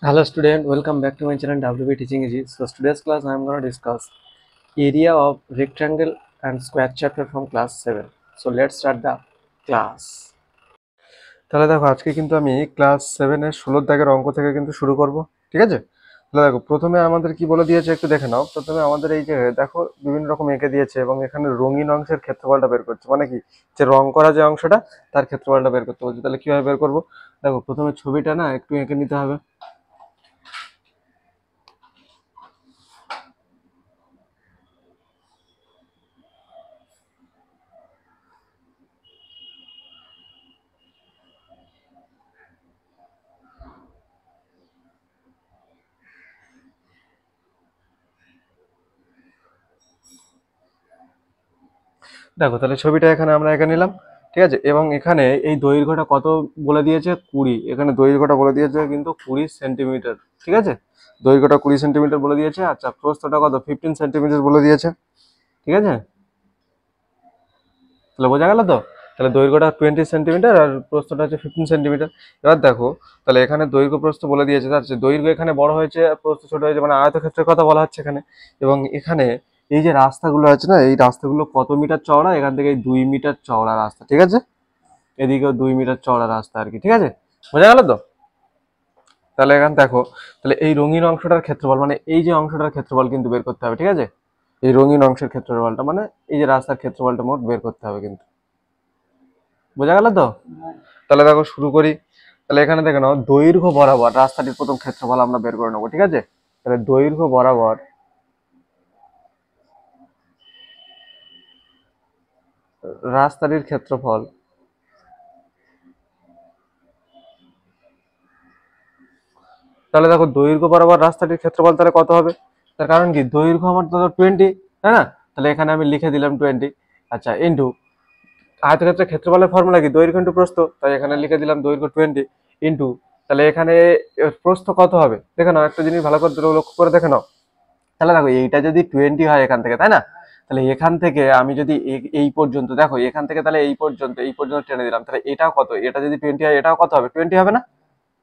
Hello student, welcome back to my channel WB Teaching Easy. So today's class I am going to discuss area of rectangle and square chapter from class 7. So let's start the class. তাহলে দেখো আজকে কিন্তু আমি class 7 এর 16 দাগের অঙ্ক থেকে কিন্তু শুরু করব, ঠিক আছে? তাহলে দেখো প্রথমে আমাদের কি বলে দিয়েছে একটু দেখে নাও। প্রথমে আমাদের এই যে দেখো বিভিন্ন রকম এঁকে দিয়েছে এবং এখানে রঙিন অংশের ক্ষেত্রফলটা বের করছে, মানে কি যে রং করা যে অংশটা তার ক্ষেত্রফলটা বের করতে বলছে। তাহলে কিভাবে বের করব? দেখো প্রথমে ছবিটা না একটু এঁকে নিতে হবে। দেখো তাহলে ছবিটা এখানে আমরা এঁকে নিলাম, ঠিক আছে? এবং এখানে এই দৈর্ঘ্যটা কত বলে দিয়েছে? 20। এখানে দৈর্ঘ্যটা বলে দিয়েছে কিন্তু 20 সেন্টিমিটার, ঠিক আছে? দৈর্ঘ্যটা 20 সেন্টিমিটার বলে দিয়েছে। আচ্ছা, প্রস্থটা কত? 15 সেন্টিমিটার বলে দিয়েছে, ঠিক আছে? তাহলে বোঝা গেল তো? তাহলে দৈর্ঘ্যটা 20 সেন্টিমিটার আর প্রস্থটা হচ্ছে 15 সেন্টিমিটার। এবার দেখো তাহলে এখানে দৈর্ঘ্য প্রস্থ বলে দিয়েছে, তার চেয়ে দৈর্ঘ্য এখানে বড় হয়েছে আর প্রস্থ ছোট হয়েছে, মানে আয়তক্ষেত্রের কথা বলা হচ্ছে এখানে। এবং এখানে এই যে রাস্তাগুলো আছে না, এই রাস্তাগুলো কত মিটার চওড়া? এখান থেকে এই 2 মিটার চওড়া রাস্তা, ঠিক আছে? এদিকেও 2 মিটার চওড়া রাস্তা আর কি, ঠিক আছে? বোঝা গেল তো? তাহলে এখানে দেখো, তাহলে এই রঙিন অংশটার ক্ষেত্রফল মানে এই যে অংশটার ক্ষেত্রফল কিন্তু বের করতে হবে, ঠিক আছে? এই রঙিন অংশের ক্ষেত্রফলটা মানে এই যে রাস্তার ক্ষেত্রফলটা মোট বের করতে হবে কিন্তু। বোঝা গেল তো? তাহলে দেখো শুরু করি। তাহলে এখানে দেখে নাও দৈর্ঘ্য বরাবর রাস্তাটির প্রথম ক্ষেত্রফল আমরা বের করে নেবো, ঠিক আছে? তাহলে দৈর্ঘ্য বরাবর রাস্তাটির ক্ষেত্রফল, তাহলে দেখো দৈর্ঘ্য বরাবর রাস্তাটির ক্ষেত্রফল তাহলে কত হবে? তার কারণ কি দৈর্ঘ্য আমার তো 20, তাই না? তাহলে এখানে আমি লিখে দিলাম 20। আচ্ছা, ইন্টু আয়তক্ষেত্রের ক্ষেত্রফলের ফর্মুলা কি? দৈর্ঘ্য ইন্টু প্রস্থ। তাই এখানে লিখে দিলাম দৈর্ঘ্য 20 ইন্টু, তাহলে এখানে প্রস্থ কত হবে দেখে নাও, একটা জিনিস ভালো করে লক্ষ্য করে দেখে নাও। তাহলে দেখো এইটা যদি 20 হয় এখান থেকে, তাই না? তাহলে এখান থেকে আমি যদি এই পর্যন্ত দেখো, এখান থেকে তাহলে এই পর্যন্ত টেনে দিলাম, তাহলে এটাও কত? এটা যদি 20 হয় এটাও কত হবে? 20 হবে না?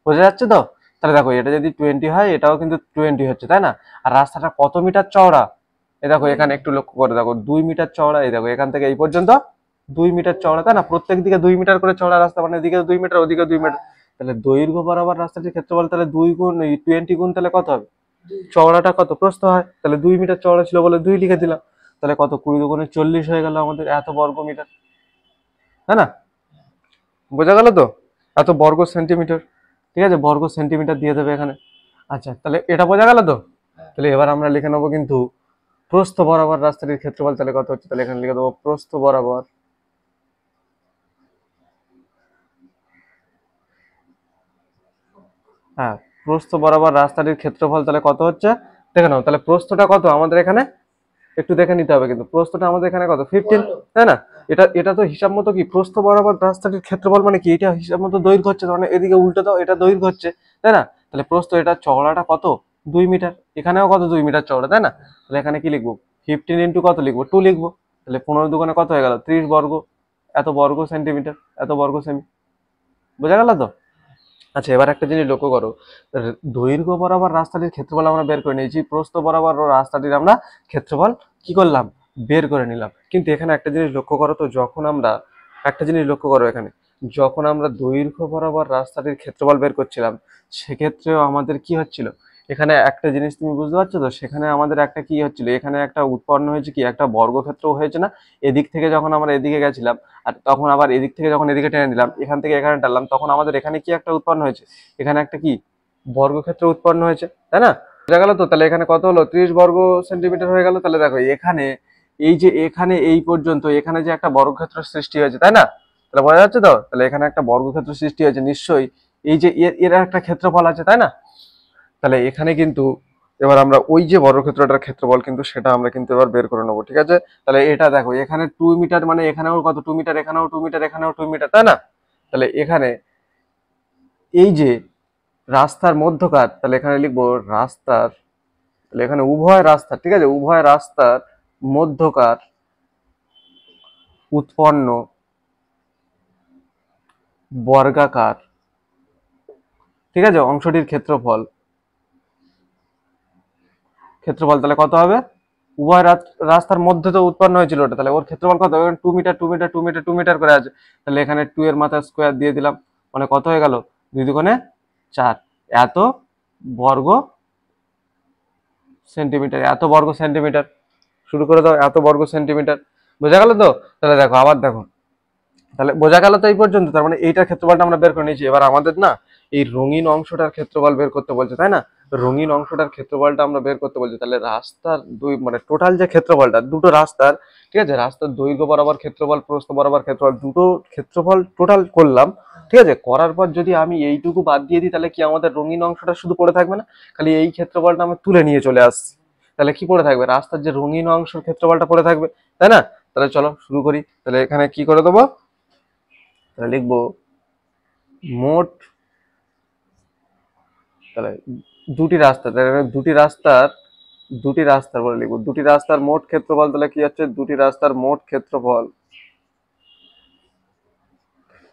বোঝা যাচ্ছে তো? তাহলে দেখো এটা যদি 20 হয় এটাও কিন্তু 20 হচ্ছে, তাই না? আর রাস্তাটা কত মিটার চওড়া? এই দেখো এখানে একটু লক্ষ্য করে দেখো 2 মিটার চওড়া। এই দেখো এখান থেকে এই পর্যন্ত 2 মিটার চওড়া, তাই না? প্রত্যেক দিকে 2 মিটার করে চওড়া রাস্তা, মানে এদিকে 2 মিটার ওদিকে 2 মিটার। তাহলে দৈর্ঘ্য বরাবর রাস্তাটির ক্ষেত্রফল তাহলে 2 গুণ 20 গুণ তাহলে কত হবে? চওড়াটা কত? প্রস্থ হয়, তাহলে 2 মিটার চওড়া ছিল বলে 2 লিখে দিলাম। তাহলে কত? 20 দুগুণে 40 হয়ে গেল আমাদের এত বর্গ মিটার, তাই না? বোঝা গেল তো? এত বর্গ সেন্টিমিটার, ঠিক আছে? বর্গ সেন্টিমিটার দিয়ে দেবে এখানে। আচ্ছা, তাহলে এটা বোঝা গেল তো? তাহলে এবার আমরা লিখে নেবো কিন্তু প্রস্থ বরাবর রাস্তাটির ক্ষেত্রফল তাহলে কত হচ্ছে। তাহলে এখানে লিখে দেবো প্রস্থ বরাবর, হ্যাঁ, প্রস্থ বরাবর রাস্তাটির ক্ষেত্রফল তাহলে কত হচ্ছে দেখে নাও। তাহলে প্রস্থটা কত আমাদের এখানে একটু দেখে নিতে হবে, কিন্তু প্রস্থটা আমাদের এখানে কত? 15, তাই না? এটা এটা তো হিসাব মতো কি প্রস্থ বরাবর রাস্তাটির ক্ষেত্রফল মানে কি এটা হিসাব মতো দৈর্ঘ্য হচ্ছে, মানে এদিকে উল্টো দাও, এটা দৈর্ঘ্য হচ্ছে, তাই না? তাহলে প্রস্থ এটা চওড়াটা কত? 2 মিটার। এখানেও কত? 2 মিটার চওড়া, তাই না? তাহলে এখানে কি লিখবো? 15 ইন্টু কত লিখবো? 2 লিখবো। তাহলে 15 দুগুণে কত হয়ে গেল? 30 বর্গ। এত বর্গ সেন্টিমিটার, এত বর্গ সেমি। বোঝা গেল তো? আচ্ছা, এবার একটা জিনিস লক্ষ্য করো। দৈর্ঘ্য বরাবর রাস্তাটির ক্ষেত্রফল আমরা বের করে নিয়েছি, প্রস্থ বরাবর রাস্তাটির আমরা ক্ষেত্রফল কি করলাম? বের করে নিলাম। কিন্তু এখানে একটা জিনিস লক্ষ্য করো তো, যখন আমরা একটা জিনিস লক্ষ্য করো এখানে, যখন আমরা দৈর্ঘ্য বরাবর রাস্তাটির ক্ষেত্রফল বের করছিলাম সেক্ষেত্রেও আমাদের কি হচ্ছিল? এখানে একটা জিনিস তুমি বুঝতে পারছো তো, সেখানে আমাদের একটা কি হচ্ছিল, এখানে একটা উৎপন্ন হয়েছে কি একটা বর্গক্ষেত্র হয়েছে না? এদিক থেকে যখন আমরা এদিকে গেছিলাম আর তখন আবার এদিক থেকে যখন এদিকে টেনে দিলাম, এখান থেকে এখানে টানলাম, তখন আমাদের এখানে কি একটা উৎপন্ন হয়েছে? এখানে একটা কি বর্গক্ষেত্র উৎপন্ন হয়েছে, তাই না? বোঝা গেল তো? তাহলে এখানে কত হলো? 30 বর্গ সেন্টিমিটার হয়ে গেল। তাহলে দেখো এখানে এই যে এখানে এই পর্যন্ত এখানে যে একটা বর্গক্ষেত্র সৃষ্টি হয়েছে, তাই না? তাহলে বোঝা যাচ্ছে তো? তাহলে এখানে একটা বর্গক্ষেত্র সৃষ্টি হয়েছে নিশ্চয়ই। এই যে এর একটা ক্ষেত্রফল আছে, তাই না? তাহলে এখানে কিন্তু এবার আমরা ওই যে বর্গক্ষেত্রটার ক্ষেত্রফল কিন্তু সেটা আমরা কিন্তু এবার বের করে নেবো, ঠিক আছে? তাহলে এটা দেখো এখানে 2 মিটার, মানে এখানেও কত? 2 মিটার, এখানেও 2 মিটার, এখানেও 2 মিটার, তাই না? তাহলে এখানে এই যে রাস্তার মধ্যকার, তাহলে এখানে লিখবো রাস্তার, তাহলে এখানে উভয় রাস্তা, ঠিক আছে? উভয় রাস্তার মধ্যকার উৎপন্ন বর্গাকার, ঠিক আছে, অংশটির ক্ষেত্রফল, ক্ষেত্রফল তাহলে কত হবে, উভয় রাস্তার মধ্যে তো উৎপন্ন হয়েছিল ওটা, তাহলে ওর ক্ষেত্রফল কত হবে, 2 মিটার 2 মিটার 2 মিটার 2 মিটার করে আছে, তাহলে এখানে 2 এর মাথা স্কোয়ার দিয়ে দিলাম, মানে কত হয়ে গেল, 2 দুগুণে 4, এত বর্গ সেন্টিমিটার, এত বর্গ সেন্টিমিটার, শুরু করে দাও, এত বর্গ সেন্টিমিটার। বোঝা গেল তো? তাহলে দেখো আবার দেখো, তাহলে বোঝা গেল তো এই পর্যন্ত, তার মানে এইটার ক্ষেত্রফলটা আমরা বের করে নিয়েছি। এবার আমাদের না এই রঙিন অংশটার ক্ষেত্রফল বের করতে বলছে, তাই না? রঙিন অংশটার ক্ষেত্রফলটা আমরা বের করতে বলছি। তাহলে রাস্তার দুই মানে টোটাল যে ক্ষেত্রফলটা দুটো রাস্তার, ঠিক আছে, রাস্তার দৈর্ঘ্য বরাবর ক্ষেত্রফল, প্রস্থ বরাবর ক্ষেত্রফল, দুটো ক্ষেত্রফল টোটাল করলাম, ঠিক আছে। করার পর যদি আমি এইটুকু বাদ দিয়ে দিই, তাহলে কি আমাদের রঙিন অংশটা শুধু পড়ে থাকবে না, খালি এই ক্ষেত্রফলটা আমি তুলে নিয়ে চলে আসছি, তাহলে কি পড়ে থাকবে, রাস্তার যে রঙিন অংশের ক্ষেত্রফলটা পড়ে থাকবে, তাই না? তাহলে চলো শুরু করি। তাহলে এখানে কি করে দেবো, তাহলে লিখবো মোট, তাহলে দুটি রাস্তা, তাহলে দুটি রাস্তার বলে লিখবো, দুটি রাস্তার মোট ক্ষেত্রফল, তাহলে কি হচ্ছে, দুটি রাস্তার মোট ক্ষেত্রফল,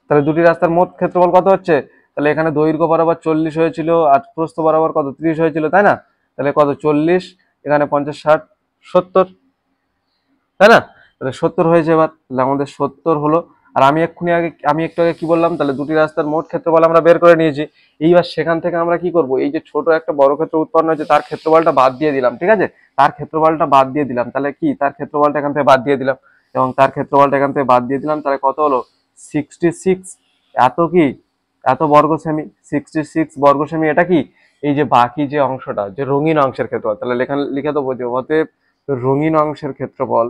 তাহলে দুটি রাস্তার মোট ক্ষেত্রফল কত হচ্ছে, তাহলে এখানে দৈর্ঘ্য বরাবর 40 হয়েছিল আর প্রস্থ বরাবর কত 30 হয়েছিল, তাই না? তাহলে কত 40, এখানে 50 60 70, তাই না? তাহলে 70 হয়েছে, এবার তাহলে আমাদের 70 হলো। আর আমি একটু আগে কি বললাম, তাহলে দুটি রাস্তার মোট ক্ষেত্রফল আমরা বের করে নিয়েছি। এইবার সেখান থেকে আমরা কি করব, এই যে ছোট একটা বর্গক্ষেত্র উৎপন্ন হয়েছে তার ক্ষেত্রফলটা বাদ দিয়ে দিলাম, ঠিক আছে, তার ক্ষেত্রফলটা বাদ দিয়ে দিলাম, তাহলে কি তার ক্ষেত্রফলটা এখান থেকে বাদ দিয়ে দিলাম, এবং তার ক্ষেত্রফলটা এখান থেকে বাদ দিয়ে দিলাম, তাহলে কত হলো 66, এত কি, এত বর্গ সেমি, 66 বর্গ সেমি, এটা কি, এই যে বাকি যে অংশটা যে রঙিন অংশের ক্ষেত্রফল, তাহলে লিখে দেবো যে অতএব রঙিন অংশের ক্ষেত্রফল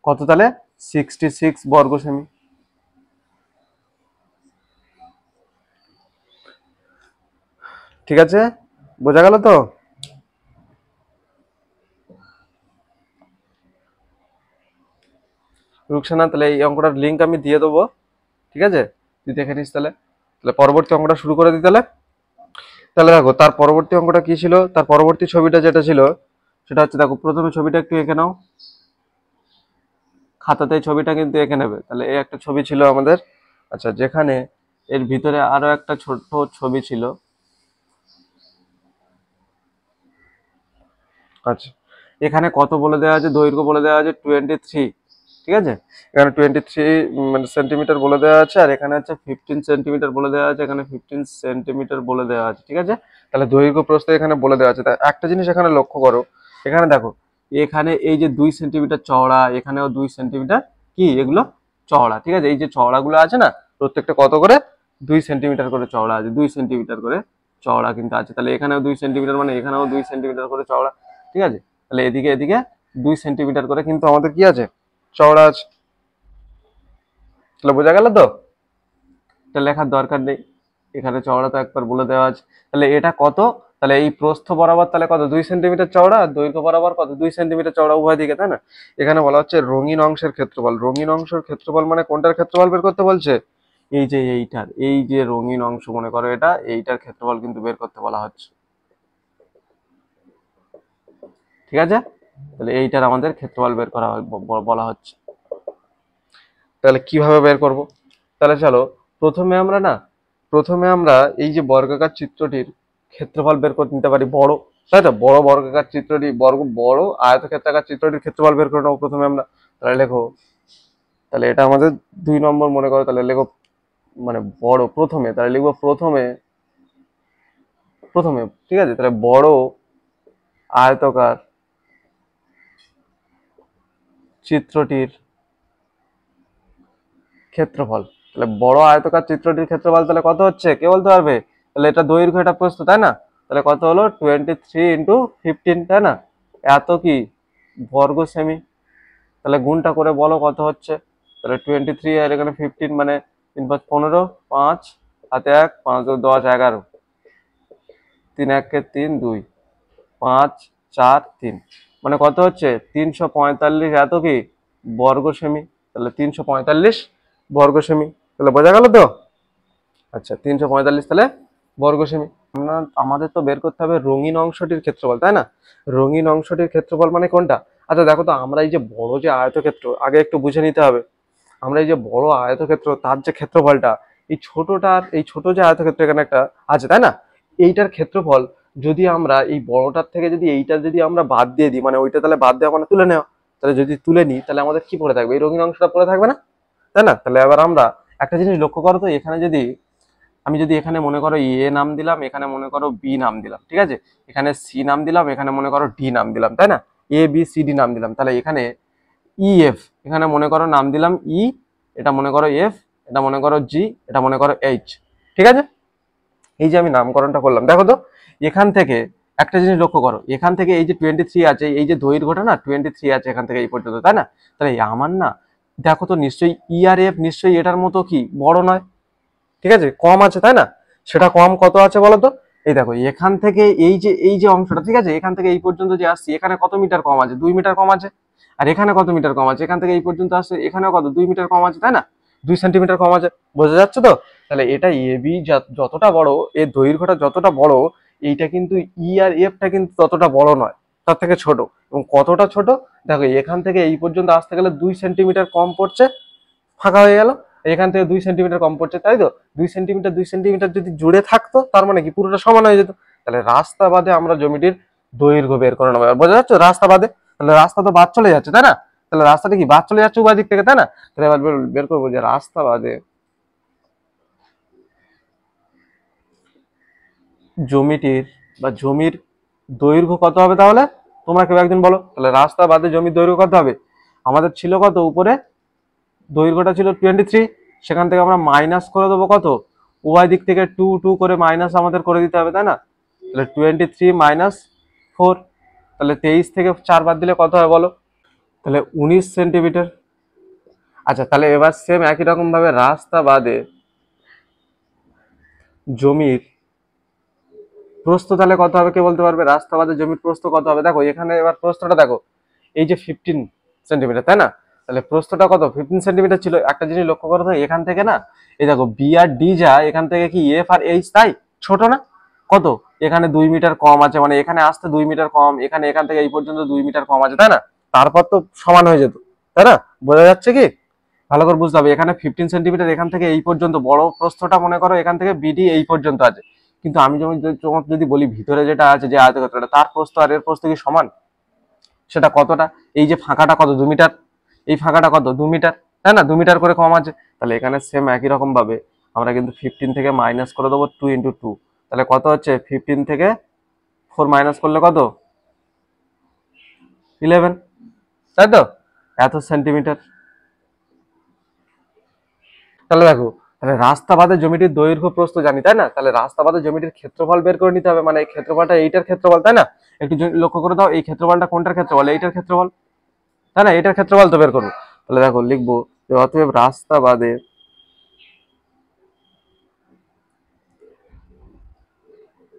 কত, তাহলে 66 বর্গ সেমি। ঠিক আছে, বোঝা গেল তো? রুকসানা, তাহলে এই অঙ্কটার লিঙ্ক আমি দিয়ে দেবো, ঠিক আছে, তুই দেখে নিস। তাহলে তাহলে পরবর্তী অঙ্কটা শুরু করে দিই। তাহলে তাহলে দেখো তার পরবর্তী অঙ্কটা কি ছিল, তার পরবর্তী ছবিটা যেটা ছিল সেটা হচ্ছে, দেখো প্রথমে ছবিটা একটু এঁকে নাও, খাতাতে ছবিটা কিন্তু এঁকে নেবে। তাহলে এই একটা ছবি ছিল আমাদের, আচ্ছা, যেখানে এর ভিতরে আরো একটা ছোট ছবি ছিল, আচ্ছা, এখানে কত বলে দেওয়া আছে, দৈর্ঘ্য বলে দেওয়া আছে 23, ঠিক আছে, এখানে 23 মানে সেন্টিমিটার বলে দেওয়া আছে, আর এখানে হচ্ছে 15 সেন্টিমিটার বলে দেওয়া আছে, এখানে 15 সেন্টিমিটার বলে দেওয়া আছে, ঠিক আছে। তাহলে দৈর্ঘ্য প্রস্থ এখানে বলে দেওয়া আছে। তা একটা জিনিস এখানে লক্ষ্য করো, এখানে দেখো, এখানে এই যে 2 সেন্টিমিটার চওড়া, এখানেও 2 সেন্টিমিটার কি এগুলো চওড়া, ঠিক আছে, এই যে চওড়াগুলো আছে না, প্রত্যেকটা কত করে 2 সেন্টিমিটার করে চওড়া আছে, 2 সেন্টিমিটার করে চওড়া কিন্তু আছে। তাহলে এখানেও 2 সেন্টিমিটার, মানে এখানেও 2 সেন্টিমিটার করে চওড়া, ঠিক আছে। তাহলে এদিকে এদিকে 2 সেন্টিমিটার করে কিন্তু আমাদের কি আছে, চওড়া আছে। তাহলে বোঝা গেল তো, এটা লেখার দরকার নেই, এখানে চওড়া তো একবার বলে দেওয়া আছে। তাহলে এটা কত, তাহলে এই প্রস্থ বরাবর তাহলে কত 2 সেন্টিমিটার চওড়া, আর দৈর্ঘ্য বরাবর কত 2 সেন্টিমিটার চওড়া উভয় দিকে, তাই না? এখানে বলা হচ্ছে রঙিন অংশের ক্ষেত্রফল, রঙিন অংশের ক্ষেত্রফল মানে কোনটার ক্ষেত্রফল বের করতে বলছে, এই যে এইটার, এই যে রঙিন অংশ মনে করো এটা, এইটার ক্ষেত্রফল কিন্তু বের করতে বলা হচ্ছে, ঠিক আছে। তাহলে এইটার আমাদের ক্ষেত্রফল বের করা বলা হচ্ছে। তাহলে কিভাবে বের করব, তাহলে চলো প্রথমে আমরা এই যে বর্গাকার চিত্রটির ক্ষেত্রফল বের করে নিতে পারি, বড়, তাই তো, বড় বর্গাকার চিত্রটি, বড় আয়তক্ষেত্রাকার চিত্রটির ক্ষেত্রফল বের করে নেবো প্রথমে আমরা। তাহলে লেখো, তাহলে এটা আমাদের 2 নম্বর মনে করো, তাহলে লেখো, মানে বড় প্রথমে, তাহলে লিখবো প্রথমে প্রথমে ঠিক আছে, তাহলে বড় আয়তকার চিত্রটির ক্ষেত্রফল, তাহলে বড় আয়তকার চিত্রটির ক্ষেত্রফল তাহলে কত হচ্ছে, কে বলতে পারবে? তাহলে এটা দৈর্ঘ্য, এটা প্রস্থ, তাই না? তাহলে কত হলো 23 × 15, তাই না, এত কি বর্গ সেমি। তাহলে গুণটা করে বলো কত হচ্ছে, তাহলে 23 আর এখানে 15, মানে 3 × 5 = 15, 5 হাতে 1, 5 × 10 11, 3 × 1 = 3, 2, 5 4 3, মানে কত হচ্ছে 345, এত কি বর্গ সেমি। তাহলে 345 বর্গ সেমি, তাহলে বোঝা গেল তো? আচ্ছা, 345 তাহলে বর্গ সেমি। আমাদের তো বের করতে হবে রঙিন অংশটির ক্ষেত্রফল, তাই না? রঙিন অংশটির ক্ষেত্রফল মানে কোনটা? আচ্ছা দেখো তো, আমরা এই যে বড় যে আয়তক্ষেত্র, আগে একটু বুঝে নিতে হবে, আমরা এই যে বড় আয়তক্ষেত্র তার যে ক্ষেত্রফলটা, এই ছোটটার এই ছোট যে আয়তক্ষেত্র এখানে একটা আছে তাই না, এইটার ক্ষেত্রফল যদি আমরা এই বড়টার থেকে যদি এইটার যদি আমরা বাদ দিয়ে দিই, মানে ওইটা তাহলে বাদ দেওয়া মানে তুলে নেওয়া, তাহলে যদি তুলে নিই তাহলে আমাদের কি পড়ে থাকবে, এই রঙিন অংশটা পড়ে থাকবে না, তাই না? তাহলে এবার আমরা একটা জিনিস লক্ষ্য করো তো, এখানে যদি আমি যদি এখানে মনে করো এ নাম দিলাম, এখানে মনে করো বি নাম দিলাম, ঠিক আছে, এখানে সি নাম দিলাম, এখানে মনে করো ডি নাম দিলাম, তাই না, এ বি সি ডি নাম দিলাম, তাহলে এখানে ই এফ, এখানে মনে করো নাম দিলাম ই, এটা মনে করো এফ, এটা মনে করো জি, এটা মনে করো এইচ, ঠিক আছে। এই যে আমি নামকরণটা করলাম, দেখো তো এখান থেকে একটা জিনিস লক্ষ্য করো, এখান থেকে এই যে 23 আছে, এই যে দৈর্ঘ্যটা না 23 আছে এখান থেকে এই পর্যন্ত, তাই না? তাহলে আমার না দেখো তো নিশ্চয়ই ই আর এফ নিশ্চয়ই এটার মতো কি বড় নয়, ঠিক আছে, কম আছে, তাই না? সেটা কম কত আছে বলো তো, এই দেখো এখান থেকে এই যে অংশটা, ঠিক আছে, এখান থেকে এই পর্যন্ত যে আসছি এখানে কত মিটার কম আছে, 2 মিটার কম আছে। আর এখানে কত মিটার কম আছে, এখান থেকে এই পর্যন্ত আসছে এখানেও কত 2 মিটার কম আছে, তাই না, 2 সেন্টিমিটার কম আছে, বোঝা যাচ্ছে তো? তাহলে এটা এ বি যতটা বড়, এর দৈর্ঘ্যটা যতটা বড়, এইটা কিন্তু ই আর এফটা কিন্তু ততটা বড় নয়, তার থেকে ছোট। এবং কতটা ছোট, দেখো এখান থেকে এই পর্যন্ত আসতে গেলে 2 সেন্টিমিটার কম পড়ছে, ফাঁকা হয়ে গেল, এখান থেকে 2 সেন্টিমিটার কম পড়ছে, তাই তো? 2 সেন্টিমিটার যদি জুড়ে থাকতো তার মানে কি পুরোটা সমান হয়ে যেত। তাহলে রাস্তা বাদে আমরা জমিটির দৈর্ঘ্য বের করে নেবো, এবার বোঝা যাচ্ছে রাস্তা বাদে, তাহলে রাস্তা তো বাদ চলে যাচ্ছে, তাই না? তাহলে রাস্তাটা কি বাদ চলে যাচ্ছে উভয় দিক থেকে, তাই না? তাহলে এবার বের করবো যে রাস্তা বাদে জমিটির বা জমির দৈর্ঘ্য কত হবে, তাহলে তোমরা কেউ একজন বলো, তাহলে রাস্তা বাদে জমির দৈর্ঘ্য কত হবে? আমাদের ছিল কত উপরে, দৈর্ঘ্যটা ছিল 23, সেখান থেকে আমরা মাইনাস করে দেবো কত, উভয় দিক থেকে 2 করে মাইনাস আমাদের করে দিতে হবে, তাই না? তাহলে 23 - 4, তাহলে 23 থেকে 4 বাদ দিলে কত হয় বলো, তাহলে 19 সেন্টিমিটার। আচ্ছা, তাহলে এবার সেম একই রকম ভাবে রাস্তা বাদে জমির প্রস্থ তাহলে কত হবে, কে বলতে পারবে? রাস্তা বাদে জমির প্রস্থ কত হবে? দেখো এখানে এবার প্রস্থটা দেখো, এই যে 15 সেন্টিমিটার, তাই না? তাহলে প্রস্থটা কত, 15 সেন্টিমিটার ছিল। একটা জিনিস লক্ষ্য করো তো, এখান থেকে না এই দেখো বি আর ডি যা, এখান থেকে কি এফ আর এইচ তাই ছোট না? কত, এখানে 2 মিটার কম আছে, মানে এখানে আসতে 2 মিটার কম, এখানে এখান থেকে এই পর্যন্ত 2 মিটার কম আছে, তাই না? তারপর তো সমান হয়ে যেত, তাই না? বোঝা যাচ্ছে কি? ভালো করে বুঝতে হবে, এখানে 15 সেন্টিমিটার এখান থেকে এই পর্যন্ত বড় প্রস্থটা মনে করো এখান থেকে বিডি এই পর্যন্ত আছে, কিন্তু আমি তোমাকে যদি বলি ভিতরে যেটা আছে যে আয়তক্ষেত্রটা, তার প্রস্থ আর এর প্রস্থ কি সমান? সেটা কতটা, এই যে ফাঁকাটা কত 2 মিটার, এই ফাঁকাটা কত 2 মিটার, তাই না? 2 মিটার করে কম আছে। তাহলে এখানে সেম একই রকম ভাবে আমরা কিন্তু 15 থেকে মাইনাস করে দেবো 2 × 2, তাহলে কত হচ্ছে 15 থেকে 4 মাইনাস করলে কত 11, তাই তো, এত সেন্টিমিটার। তাহলে দেখো, তাহলে রাস্তা বাদে জমিটির দৈর্ঘ্য প্রস্থ জানি, তাই না? তাহলে রাস্তা বাদে জমিটির ক্ষেত্রফল বের করে নিতে হবে, মানে এই ক্ষেত্রফলটা এইটার ক্ষেত্রফল, তাই না? একটু লক্ষ্য করে দাও, এই ক্ষেত্রফলটা কোনটার ক্ষেত্রফল, এইটার ক্ষেত্রফল, তাই না? এটার ক্ষেত্রফল তো বের করবো। তাহলে দেখো লিখবো যে অতএব রাস্তা বাদে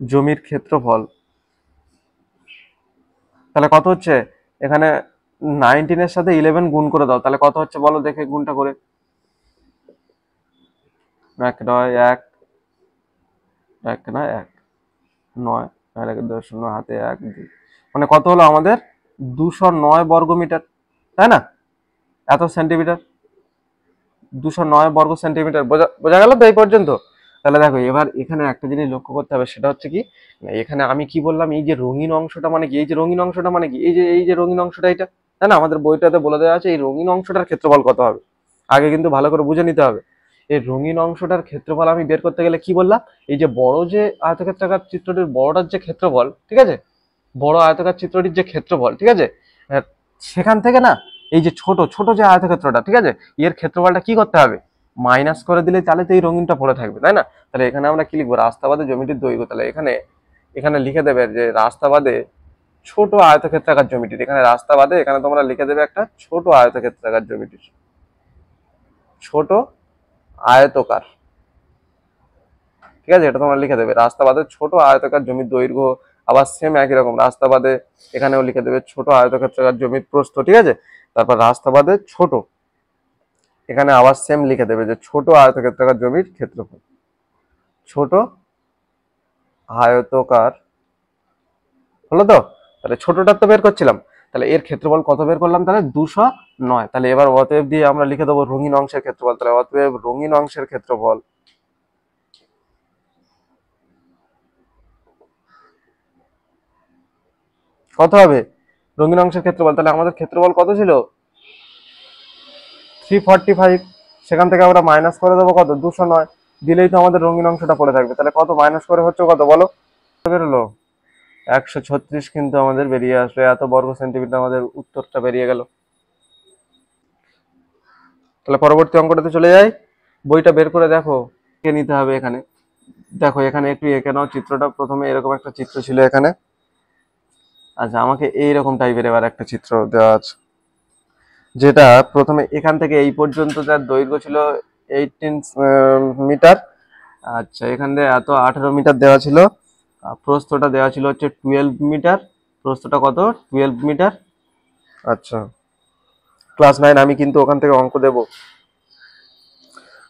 জমির ক্ষেত্রফল, তাহলে কত হচ্ছে, এখানে 19 সাথে 11 গুণ করে দাও, তাহলে কত হচ্ছে বলো দেখে গুণটা করে, 1 9 1, 1 9 9, 10 হাতে 1 2, মানে কত হলো আমাদের 209 বর্গমিটার, তাই না? এত সেন্টিমিটার, 209 বর্গ সেন্টিমিটার, বোঝা বোঝা গেল তো এই পর্যন্ত? তাহলে দেখো এবার এখানে একটা জিনিস লক্ষ্য করতে হবে, সেটা হচ্ছে কি, এখানে আমি কি বললাম, এই যে রঙিন অংশটা মানে কি, এই যে রঙিন অংশটা মানে কি, এই যে রঙিন অংশটা, এটা তাই না, আমাদের বইটাতে বলে দেওয়া আছে এই রঙিন অংশটার ক্ষেত্রফল কত হবে। আগে কিন্তু ভালো করে বুঝে নিতে হবে, এই রঙিন অংশটার ক্ষেত্রফল আমি বের করতে গেলে কি বললাম, এই যে বড় যে আয়তক্ষেত্রাকার চিত্রটির বড়টার যে ক্ষেত্রফল, ঠিক আছে, বড় আয়তকার চিত্রটির যে ক্ষেত্রফল, ঠিক আছে, আহ, সেখান থেকে না এই যে ছোট ছোট যে আয়তক্ষেত্রটা, ঠিক আছে, এর ক্ষেত্রফলটা কি করতে হবে, মাইনাস করে দিলে তাহলে তো এই রঙিনটা পড়ে থাকবে, তাই না? তাহলে এখানে আমরা কি লিখবো, রাস্তা বাদে জমিটির দৈর্ঘ্য, তাহলে এখানে এখানে লিখে দেবে যে রাস্তা বাদে ছোট আয়তক্ষেত্রাকার জমিটির, এখানে রাস্তা বাদে এখানে তোমরা লিখে দেবে একটা ছোট আয়তক্ষেত্রাকার জমিটির, ছোট আয়তকার, ঠিক আছে, এটা তোমরা লিখে দেবে রাস্তা বাদে ছোট আয়তকার জমির দৈর্ঘ্য। আবার সেম একই রকম রাস্তা বাদে এখানেও লিখে দেবে ছোট আয়তক্ষেত্রাকার জমির প্রস্থ, ঠিক আছে। তারপর রাস্তা বাদে ছোট, এখানে আবার সেম লিখে দেবে যে ছোট আয়তক্ষেত্রাকার জমির ক্ষেত্রফল, ছোট আয়তকার, হলো তো? তাহলে ছোটটার তো বের করছিলাম, তাহলে এর ক্ষেত্রফল কত বের করলাম, তাহলে 209। তাহলে এবার অতএব দিয়ে আমরা লিখে দেবো রঙিন অংশের ক্ষেত্রফল, তাহলে অতএব রঙিন অংশের ক্ষেত্রফল কত হবে রঙিন অংশের ক্ষেত্রফল? তাহলে আমাদের ক্ষেত্রফল কত ছিল? 345। সেখান থেকে আমরা মাইনাস করে দেবো কত? 209। দিলেই তো আমাদের রঙিন অংশটা পড়ে থাকবে। তাহলে কত মাইনাস করে হচ্ছে কত বলো? বেরোলো 136 কিন্তু আমাদের বেরিয়ে আসবে। এত বর্গ সেন্টিমিটার আমাদের উত্তরটা বেরিয়ে গেল। তাহলে পরবর্তী অঙ্কটাতে চলে যাই। বইটা বের করে দেখো কে নিতে হবে এখানে। দেখো এখানে একটু এঁকে নাও চিত্রটা। প্রথমে এরকম একটা চিত্র ছিল এখানে। আচ্ছা, আমাকে এইরকম টাইপের এবার একটা চিত্র দেওয়া আছে, যেটা প্রথমে এখান থেকে এই পর্যন্ত যার দৈর্ঘ্য ছিল 18 মিটার। আচ্ছা, এখান থেকে এত 18 মিটার দেওয়া ছিল। প্রস্থটা দেওয়া ছিল হচ্ছে 12 মিটার। প্রস্থটা কত? 12 মিটার। আচ্ছা, ক্লাস 9 আমি কিন্তু ওখান থেকে অঙ্ক দেব।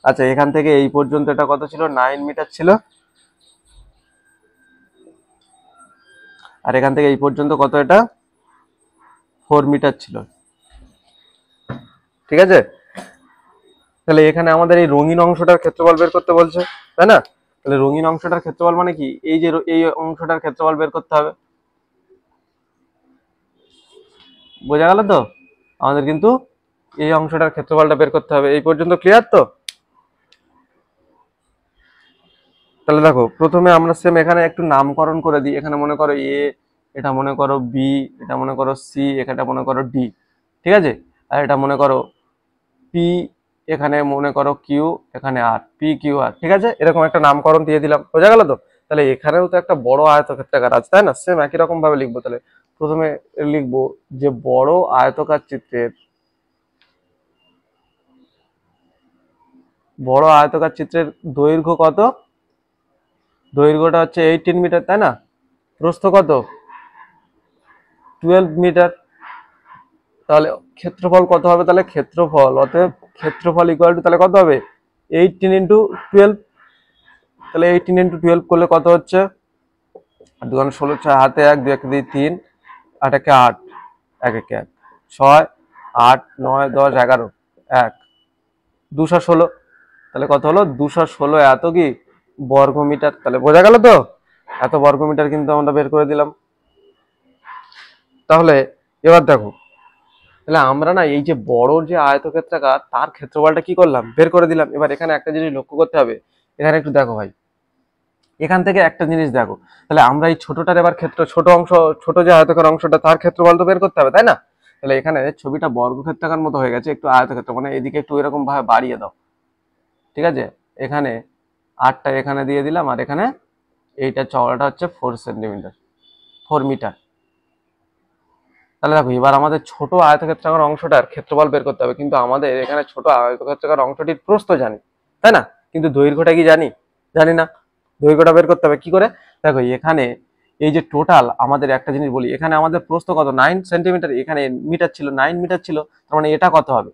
আচ্ছা, এখান থেকে এই পর্যন্ত এটা কত ছিল? 9 মিটার ছিল। আর এখান থেকে এই পর্যন্ত কত? এটা 4 মিটার ছিল। ঠিক আছে, তাহলে এখানে আমাদের এই রঙিন অংশটার ক্ষেত্রফল বের করতে বলছে, তাই না? তাহলে রঙিন অংশটার ক্ষেত্রফল মানে কি? এই যে এই অংশটার ক্ষেত্রফল বের করতে হবে। বোঝা গেল তো? আমাদের কিন্তু এই অংশটার ক্ষেত্রফলটা বের করতে হবে। এই পর্যন্ত ক্লিয়ার তো? তাহলে দেখো প্রথমে আমরা সেম এখানে একটু নামকরণ করে দিই। এখানে মনে করো এ, এটা মনে করো বি, এটা মনে করো সি, এটা মনে করো ডি। ঠিক আছে, আর এটা মনে করো পি, এখানে মনে করো কিউ, এখানে আর, পি কিউ আর। ঠিক আছে, এরকম একটা নামকরণ দিয়ে দিলাম। বোঝা গেল তো? তাহলে এখানেও তো একটা বড় আয়তক্ষেত্রাকার আছে, তাই না? সেম একই রকম ভাবে লিখবো। তাহলে প্রথমে লিখবো যে বড় আয়তকার চিত্রের, বড় আয়তকার চিত্রের দৈর্ঘ্য কত? দৈর্ঘ্যটা হচ্ছে 18 মিটার, তাই না? প্রস্থ কত? 12 মিটার। তাহলে ক্ষেত্রফল কত হবে? তাহলে ক্ষেত্রফল, অতএব ক্ষেত্রফল ইকুয়াল টু তাহলে কত হবে? 18 ইন্টু 12। তাহলে 18 ইন্টু 12 করলে কত হচ্ছে? 2 16, 6 হাতে 1, 2 1 2 3, 8 1 8, 1 1 1, 6 8 9 10 11, 1 216। তাহলে কত হলো? 216 এত কি বর্গমিটার। তাহলে বোঝা গেল তো? এত বর্গমিটার কিন্তু আমরা বের করে দিলাম। তাহলে এবার দেখো, তাহলে আমরা না এই যে বড় যে আয়তক্ষেত্রাকার তার ক্ষেত্রফলটা কি করলাম? বের করে দিলাম। এবার এখানে একটা জিনিস লক্ষ্য করতে হবে। এখানে একটু দেখো ভাই, এখান থেকে একটা জিনিস দেখো। তাহলে আমরা এই ছোটটার এবার ক্ষেত্র, ছোট অংশ, ছোট যে আয়তকার অংশটা তার ক্ষেত্রফল তো বের করতে হবে, তাই না? তাহলে এখানে ছবিটা বর্গক্ষেত্রাকার মতো হয়ে গেছে, একটু আয়তক্ষেত্র মানে এদিকে একটু এরকম ভাবে বাড়িয়ে দাও। ঠিক আছে, এখানে 8টা এখানে দিয়ে দিলাম, আর এখানে এইটা চওড়াটা হচ্ছে 4 সেন্টিমিটার, 4 মিটার। তাহলে দেখো এবার আমাদের ছোট আয়তক্ষেত্রাকার অংশটার ক্ষেত্রফল বের করতে হবে। কিন্তু আমাদের এখানে ছোট আয়তক্ষেত্রাকার অংশটির প্রস্থ জানি, তাই না? কিন্তু দৈর্ঘ্যটা কি জানি? জানি না। দৈর্ঘ্যটা বের করতে হবে কি করে? দেখো এখানে এই যে টোটাল আমাদের একটা জিনিস বলি, এখানে আমাদের প্রস্থ কত? 9 সেন্টিমিটার। এখানে মিটার ছিল, 9 মিটার ছিল। তার মানে এটা কত হবে?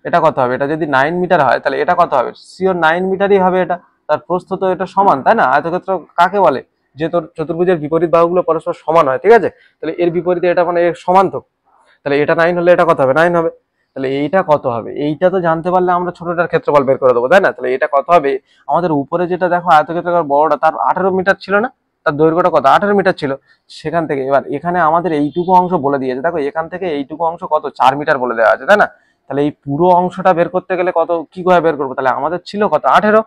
এটা কত হবে? এটা যদি 9 মিটার হয় তাহলে এটা কত হবে? সিওর 9 মিটারই হবে এটা। তার প্রস্থ তো এটা সমান, তাই না? আয়তক্ষেত্র কাকে বলে? যে তোর চতুর্ভুজের বিপরীত বাহুগুলো পরস্পর সমান হয়। ঠিক আছে, তাহলে এর বিপরীতে এটা মানে এর সমান তো। তাহলে এটা 9 হলে এটা কত হবে? 9 হবে। তাহলে এইটা কত হবে? এইটা তো জানতে পারলে আমরা ছোটটার ক্ষেত্রফল বের করে দেবো, তাই না? তাহলে এটা কত হবে? আমাদের উপরে যেটা দেখো আয়তক্ষেত্রাকার বড়টা, তার 18 মিটার ছিল না? তার দৈর্ঘ্যটা কত? 18 মিটার ছিল। সেখান থেকে এবার এখানে আমাদের এইটুকু অংশ বলে দিয়েছে। দেখো এখান থেকে এইটুকু অংশ কত? 4 মিটার বলে দেওয়া আছে, তাই না? তাহলে এই পুরো অংশটা বের করতে গেলে কত, কি করে বের করবো? তাহলে আমাদের ছিল কত? 18।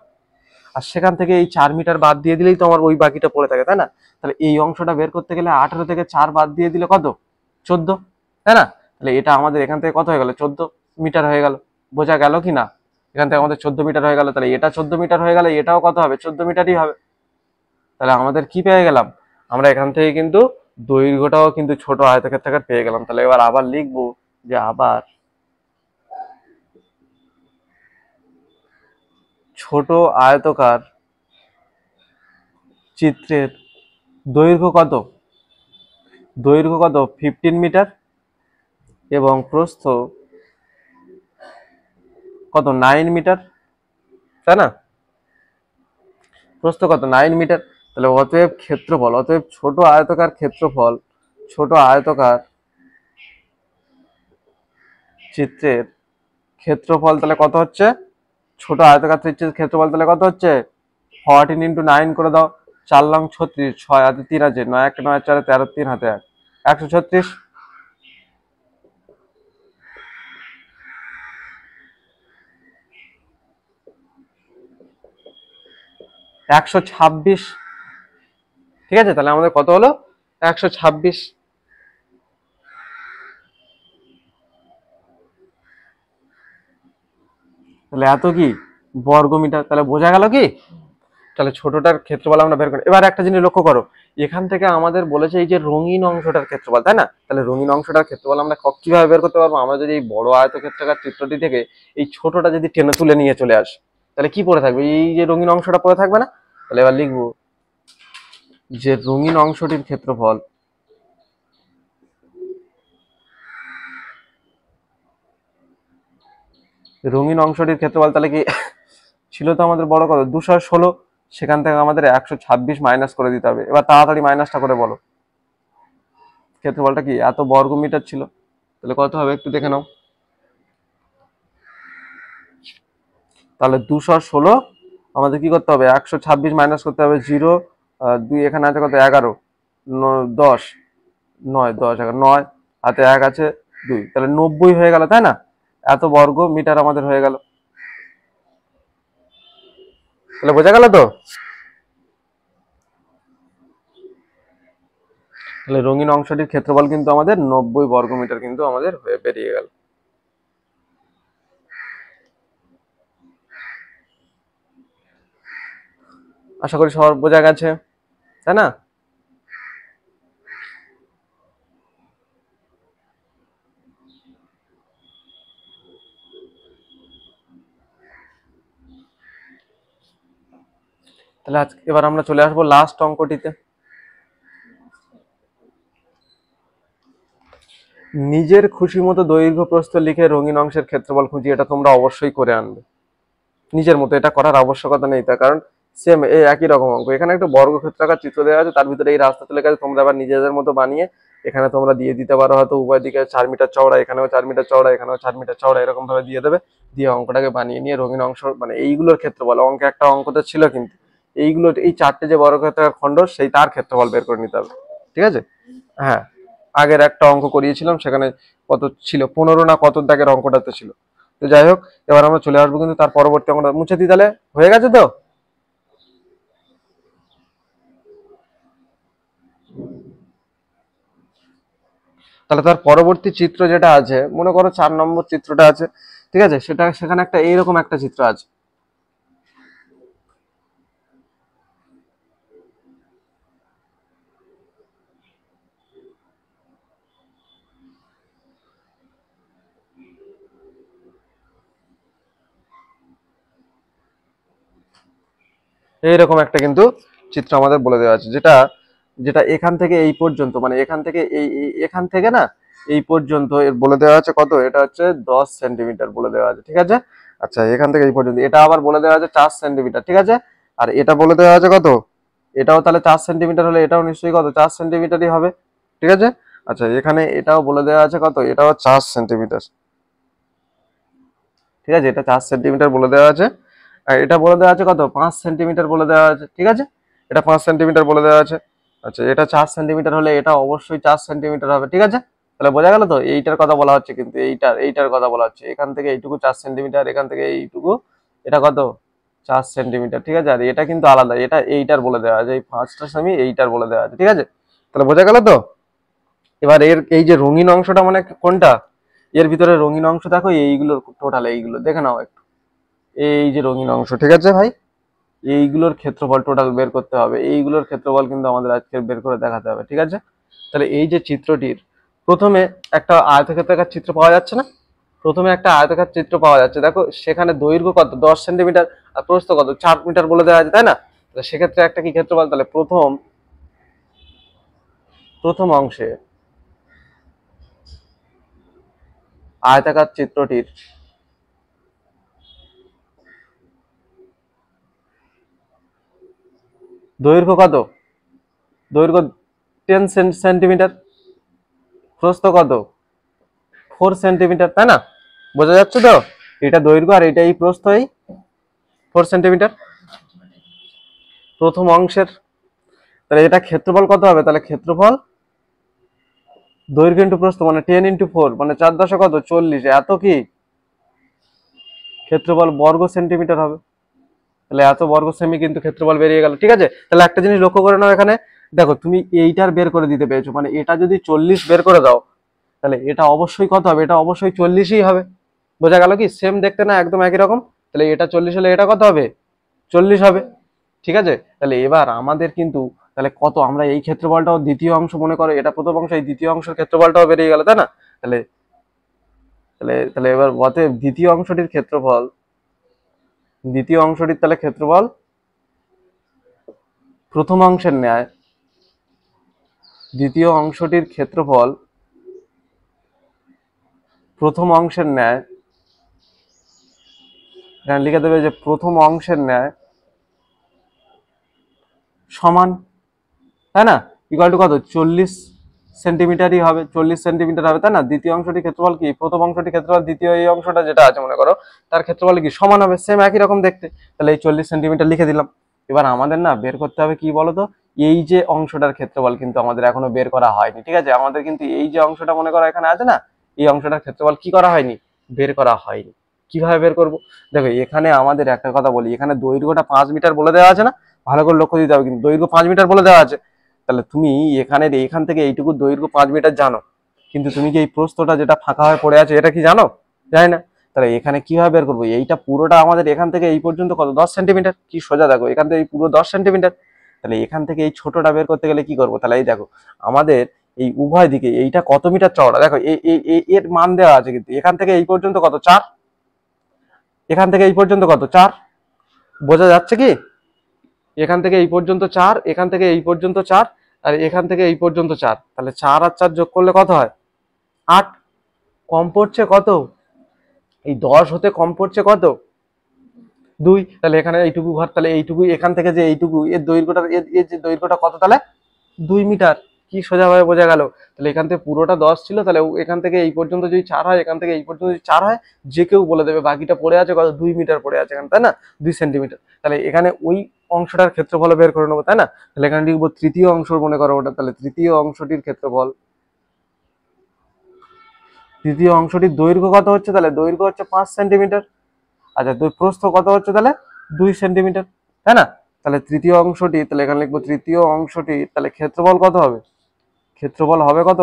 আর সেখান থেকে এই 4 মিটার বাদ দিয়ে দিলেই তো আমার ওই বাকিটা পড়ে থাকে, তাই না? তাহলে এই অংশটা বের করতে গেলে 18 থেকে 4 বাদ দিয়ে দিলে কত? 14, তাই না? তাহলে এটা আমাদের এখান থেকে কত হয়ে গেল? 14 মিটার হয়ে গেল। বোঝা গেল কি না? এখান থেকে আমাদের 14 মিটার হয়ে গেল। তাহলে এটা 14 মিটার হয়ে গেলে এটাও কত হবে? 14 মিটারই হবে। তাহলে আমাদের কি পেয়ে গেলাম? আমরা এখান থেকে কিন্তু দৈর্ঘ্যটাও কিন্তু ছোট আয়তক্ষেত্রাকার পেয়ে গেলাম। তাহলে এবার আবার লিখবো যে আবার ছোট আয়তকার চিত্রের দৈর্ঘ্য কত? দৈর্ঘ্য কত? 15 মিটার। এবং প্রস্থ কত? 9 মিটার, তাই না? প্রস্থ কত? 9 মিটার। তাহলে অতএব ক্ষেত্রফল, অতএব ছোট আয়তকার ক্ষেত্রফল, ছোট আয়তকার চিত্রের ক্ষেত্রফল তাহলে কত হচ্ছে? ছোট আয়তকার চিত্রের ক্ষেত্রফল তাহলে কত হচ্ছে? 14 ইন্টু 9 করে দাও। 4 লং 36, 6 হাতে 3 আছে, 9 1 9 4 13, 3 হাতে 1, 136। 126, ঠিক আছে, তাহলে আমাদের কত হলো? 126। তাহলে এত কি বর্গমিটার, তাহলে বোঝা গেল কি? তাহলে ছোটটার ক্ষেত্রফল আমরা বের করি। এবার একটা জিনিস লক্ষ্য করো, এখান থেকে আমাদের বলেছে এই যে রঙিন অংশটার ক্ষেত্রফল, তাই না? তাহলে রঙিন অংশটার ক্ষেত্রফল আমরা কিভাবে বের করতে পারবো? আমরা যদি এই বড় আয়তক্ষেত্রাকার চিত্রটি থেকে এই ছোটটা যদি টেনে তুলে নিয়ে চলে আসি, তাহলে কি পড়ে থাকবে? এই যে রঙিন অংশটা পড়ে থাকবে না? তাহলে এবার লিখবো যে রঙিন অংশটির ক্ষেত্রফল তাহলে কি ছিল তো আমাদের বড় কত 216, সেখান থেকে আমাদের 126 মাইনাস করে দিতে হবে। এবার তাড়াতাড়ি মাইনাসটা করে বলো ক্ষেত্রফলটা কি এত বর্গ মিটার ছিল, তাহলে কত হবে একটু দেখে নাও। তাহলে 216 আমাদের কি করতে হবে? 126 মাইনাস করতে হবে 0, 2 এখানে আছে কত 11, 10, 9 10 11 9 হাতে 1 আছে 2, তাহলে 90 হয়ে গেল, তাই না? এত বর্গ মিটার আমাদের হয়ে গেল। তাহলে বোঝা গেল তো? তাহলে রঙিন অংশটির ক্ষেত্রফল কিন্তু আমাদের 90 বর্গ মিটার কিন্তু আমাদের হয়ে বেরিয়ে গেল। আশা করি সবার বোঝা গেছে, তাই না? তাহলে আজকে এবার আমরা চলে আসবো লাস্ট অঙ্কটিতে। নিজের খুশি মতো দৈর্ঘ্য প্রস্থ লিখে রঙিন অংশের ক্ষেত্রফল খুঁজি। এটা তোমরা অবশ্যই করে আনবে নিজের মতো, এটা করার আবশ্যকতা নেই, তার কারণ সেম এই একই রকম অঙ্ক। এখানে একটা বর্গক্ষেত্রাকার চিত্র দেওয়া আছে, তার ভিতরে এই রাস্তা চলে গেছে, তোমরা আবার নিজেদের মতো বানিয়ে এখানে তোমরা দিয়ে দিতে পারো হয়তো উভয় দিকে 4 মিটার চওড়া, এখানেও 4 মিটার চওড়া, এখানেও 4 মিটার চওড়া, এরকম ভাবে দিয়ে দেবে। দিয়ে অঙ্কটাকে বানিয়ে নিয়ে রঙিন অংশ মানে এইগুলোর ক্ষেত্রফল, অঙ্কে একটা অঙ্কতে ছিল কিন্তু এইগুলো এই 4টে যে বর্গক্ষেত্রাকার খণ্ড সেই তার ক্ষেত্রফল বের করে নিতে হবে, ঠিক আছে? হ্যাঁ, আগের একটা অঙ্ক করিয়েছিলাম, সেখানে কত ছিল 15 না কত দাগের অঙ্কটাতে ছিল। তো যাই হোক, এবার আমরা চলে আসবো কিন্তু তার পরবর্তী অঙ্কটা মুছে দিই। তাহলে হয়ে গেছে তো? তাহলে তার পরবর্তী চিত্র যেটা আছে, মনে করো 4 নম্বর চিত্রটা আছে, ঠিক আছে? সেটা সেখানে একটা এইরকম একটা চিত্র আছে। এইরকম একটা কিন্তু চিত্র আমাদের বলে দেওয়া আছে, যেটা যেটা এখান থেকে এই পর্যন্ত, মানে এখান থেকে এখান থেকে না এই পর্যন্ত এর বলে দেওয়া আছে কত? এটা হচ্ছে 10 সেন্টিমিটার বলে দেওয়া আছে, ঠিক আছে? আচ্ছা, এখান থেকে এই পর্যন্ত এটা আবার বলে দেওয়া আছে 4 সেন্টিমিটার, ঠিক আছে? আর এটা বলে দেওয়া আছে কত? এটাও তাহলে 4 সেন্টিমিটার হলে এটাও নিশ্চয়ই কত 4 সেন্টিমিটারই হবে, ঠিক আছে? আচ্ছা, এখানে এটাও বলে দেওয়া আছে কত? এটাও 4 সেন্টিমিটার, ঠিক আছে? এটা 4 সেন্টিমিটার বলে দেওয়া আছে। আর এটা বলে দেওয়া আছে কত? 5 সেন্টিমিটার বলে দেওয়া আছে, ঠিক আছে? এটা 5 সেন্টিমিটার বলে দেওয়া আছে। আচ্ছা, এটা 4 সেন্টিমিটার হলে এটা অবশ্যই 4 সেন্টিমিটার হবে, ঠিক আছে? তাহলে বোঝা গেল তো? এইটার কথা বলা হচ্ছে কিন্তু, এইটার কথা বলা হচ্ছে। এখান থেকে এইটুকু 4 সেন্টিমিটার, এখান থেকে এইটুকু, এটা কত? 4 সেন্টিমিটার, ঠিক আছে? আর এটা কিন্তু আলাদা, এটা এইটার বলে দেওয়া আছে, এই 5টা সেমি এইটার বলে দেওয়া আছে, ঠিক আছে? তাহলে বোঝা গেল তো? এবার এর এই যে রঙিন অংশটা মানে কোনটা? এর ভিতরে রঙিন অংশ দেখো, এইগুলো টোটাল, এইগুলো দেখে নাও একটু। এই যে রঙিন অংশ, ঠিক আছে ভাই? এইগুলোর ক্ষেত্রফল টোটাল বের করতে হবে, এইগুলোর ক্ষেত্রফল কিন্তু আমাদের আজকে বের করে দেখাতে হবে, ঠিক আছে? তাহলে এই যে চিত্রটির প্রথমে একটা আয়তক্ষেত্রাকার চিত্র পাওয়া যাচ্ছে না? প্রথমে একটা আয়তক্ষেত্রাকার চিত্র পাওয়া যাচ্ছে, দেখো সেখানে দৈর্ঘ্য কত 10 সেন্টিমিটার আর প্রস্থ কত 4 মিটার বলে দেওয়া আছে, তাই না? তাহলে সেক্ষেত্রে একটা কি ক্ষেত্রফল? তাহলে প্রথম প্রথম অংশে আয়তাকার চিত্রটির দৈর্ঘ্য কত? দৈর্ঘ্য 10 সেন্টিমিটার, প্রস্থ কত? 4 সেন্টিমিটার, তাই না? বোঝা যাচ্ছে তো? এটা দৈর্ঘ্য আর এটা এই প্রস্থ, এই 4 সেন্টিমিটার প্রথম অংশের। তাহলে এটা ক্ষেত্রফল কত হবে? তাহলে ক্ষেত্রফল দৈর্ঘ্য ইন্টু প্রস্থ মানে 10 ইন্টু 4 মানে 4 কত 40, এত কি ক্ষেত্রফল বর্গ সেন্টিমিটার হবে। তাহলে এত বর্গ সেমি কিন্তু ক্ষেত্রফল বেরিয়ে গেল। ঠিক আছে, তাহলে একটা জিনিস লক্ষ্য করে নাও, এখানে দেখো তুমি এইটার বের করে দিতে পেরেছো, মানে এটা যদি 40 বের করে দাও তাহলে এটা অবশ্যই কত হবে? এটা অবশ্যই 40ই হবে। বোঝা গেল কি? সেম দেখতে না একদম একই রকম। তাহলে এটা 40 হলে এটা কত হবে? 40 হবে। ঠিক আছে, তাহলে এবার আমাদের কিন্তু তাহলে কত, আমরা এই ক্ষেত্রফলটাও দ্বিতীয় অংশ মনে করো, এটা প্রথম অংশ, এই দ্বিতীয় অংশের ক্ষেত্রফলটাও বেরিয়ে গেল, তাই না? তাহলে তাহলে তাহলে এবার অতএব দ্বিতীয় অংশটির ক্ষেত্রফল, দ্বিতীয় অংশটির তাহলে ক্ষেত্রফল প্রথম অংশের ন্যায়, দ্বিতীয় অংশটির ক্ষেত্রফল প্রথম অংশের ন্যায়, এখানে লিখে দেবে যে প্রথম অংশের ন্যায় সমান, তাই না? ইকুয়াল টু কত? 40 সেন্টিমিটারই হবে, 40 সেন্টিমিটার হবে, তাই না? দ্বিতীয় অংশটির ক্ষেত্রফল কি? প্রথম অংশটির ক্ষেত্রফল দ্বিতীয় এই অংশটা যেটা আছে মনে করো, তার ক্ষেত্রফল কি সমান হবে, সেম একই রকম দেখতে। তাহলে এই 40 সেন্টিমিটার লিখে দিলাম। এবার আমাদের না বের করতে হবে কি বলতো, এই যে অংশটার ক্ষেত্রফল কিন্তু আমাদের এখনো বের করা হয়নি। ঠিক আছে, আমাদের কিন্তু এই যে অংশটা মনে করো এখানে আছে না, এই অংশটার ক্ষেত্রফল কি করা হয়নি? বের করা হয়নি। কিভাবে বের করব? দেখো এখানে আমাদের একটা কথা বলি, এখানে দৈর্ঘ্যটা 5 মিটার বলে দেওয়া আছে না, ভালো করে লক্ষ্য দিতে হবে, কিন্তু দৈর্ঘ্য 5 মিটার বলে দেওয়া আছে। তাহলে তুমি এখান থেকে এইটুকু দৈর্ঘ্য 5 মিটার জানো, কিন্তু তুমি কি এই প্রস্থটা যেটা ফাঁকা হয়ে পড়ে আছে এটা কি জানো? জানি না। তাহলে এখানে কিভাবে বের করবো? এইটা পুরোটা আমাদের এখান থেকে এই পর্যন্ত কত? 10 সেন্টিমিটার। কি সোজা দেখো, এখান থেকে এই পুরো 10 সেন্টিমিটার। তাহলে এখান থেকে এই ছোটটা বের করতে গেলে কি করবো? তাহলে এই দেখো আমাদের এই উভয় দিকে এইটা কত মিটার চওড়া, দেখো এর মান দেওয়া আছে, কিন্তু এখান থেকে এই পর্যন্ত কত? 4। এখান থেকে এই পর্যন্ত কত? 4। বোঝা যাচ্ছে কি? এখান থেকে এই পর্যন্ত 4, এখান থেকে এই পর্যন্ত 4, আর এখান থেকে এই পর্যন্ত 4। তাহলে 4 আর 4 যোগ করলে কত হয়? 8। কম পড়ছে কত? এই 10 হতে কম পড়ছে কত? 2। তাহলে এখানে এইটুকু ঘর, তাহলে এইটুকু এখান থেকে যে এইটুকু এর দৈর্ঘ্যটা, এর যে দৈর্ঘ্যটা কত? তাহলে 2 মিটার। কি সোজাভাবে বোঝা গেল? তাহলে এখান থেকে পুরোটা 10 ছিল, তাহলে এখান থেকে এই পর্যন্ত যদি 4 হয়, এখান থেকে এই পর্যন্ত যদি 4 হয়, যে কেউ বলে দেবে বাকিটা পড়ে আছে কত? 2 মিটার পড়ে আছে এখানে, তাই না? 2 সেন্টিমিটার। তাহলে এখানে ওই অংশটার ক্ষেত্রফল বের করে নেবো, তাই না? তাহলে এখানে লিখবো তৃতীয় অংশ মনে করো ওটা, তাহলে তৃতীয় অংশটির ক্ষেত্রফল, তৃতীয় অংশটির দৈর্ঘ্য কত হচ্ছে? তাহলে দৈর্ঘ্য হচ্ছে 5 সেন্টিমিটার। আচ্ছা, প্রস্থ কত হচ্ছে? তাহলে 2 সেন্টিমিটার, তাই না? তাহলে তৃতীয় অংশটি, তাহলে এখানে লিখবো তৃতীয় অংশটি, তাহলে ক্ষেত্রফল কত হবে? ক্ষেত্রফল হবে কত?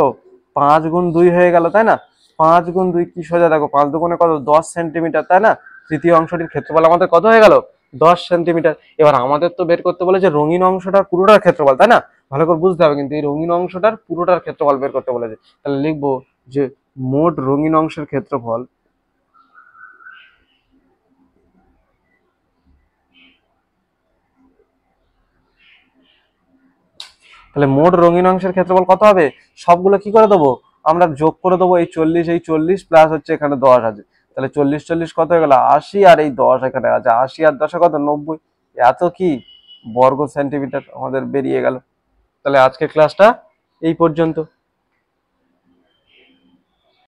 5 গুণ 2 হয়ে গেল, তাই না? 5 গুণ 2 কি সোজা দেখো, 5 দুগুণে কত? 10 সেন্টিমিটার, তাই না? তৃতীয় অংশটির ক্ষেত্রফল আমাদের কত হয়ে গেল? 10 সেন্টিমিটার। এবার আমাদের তো বের করতে বলেছে রঙিন অংশটার পুরোটার ক্ষেত্রফল, তাই না? ভালো করে বুঝতে হবে কিন্তু, এই রঙিন অংশটার পুরোটার ক্ষেত্রফল বের করতে বলেছে। তাহলে লিখবো যে মোট রঙিন অংশের ক্ষেত্রফল, তাহলে মোট রঙিন অংশের ক্ষেত্রফল কত হবে? সবগুলো কি করে দেবো? আমরা যোগ করে দেবো। এই 40, এই 40 প্লাস হচ্ছে এখানে 10 আছে, তাহলে 40 40 কত হয়ে গেল? 80, আর এই 10 এখানে আছে, 80 আর 10 কত? 90। এত কি বর্গ সেন্টিমিটার আমাদের বেরিয়ে গেল। তাহলে আজকের ক্লাসটা এই পর্যন্ত।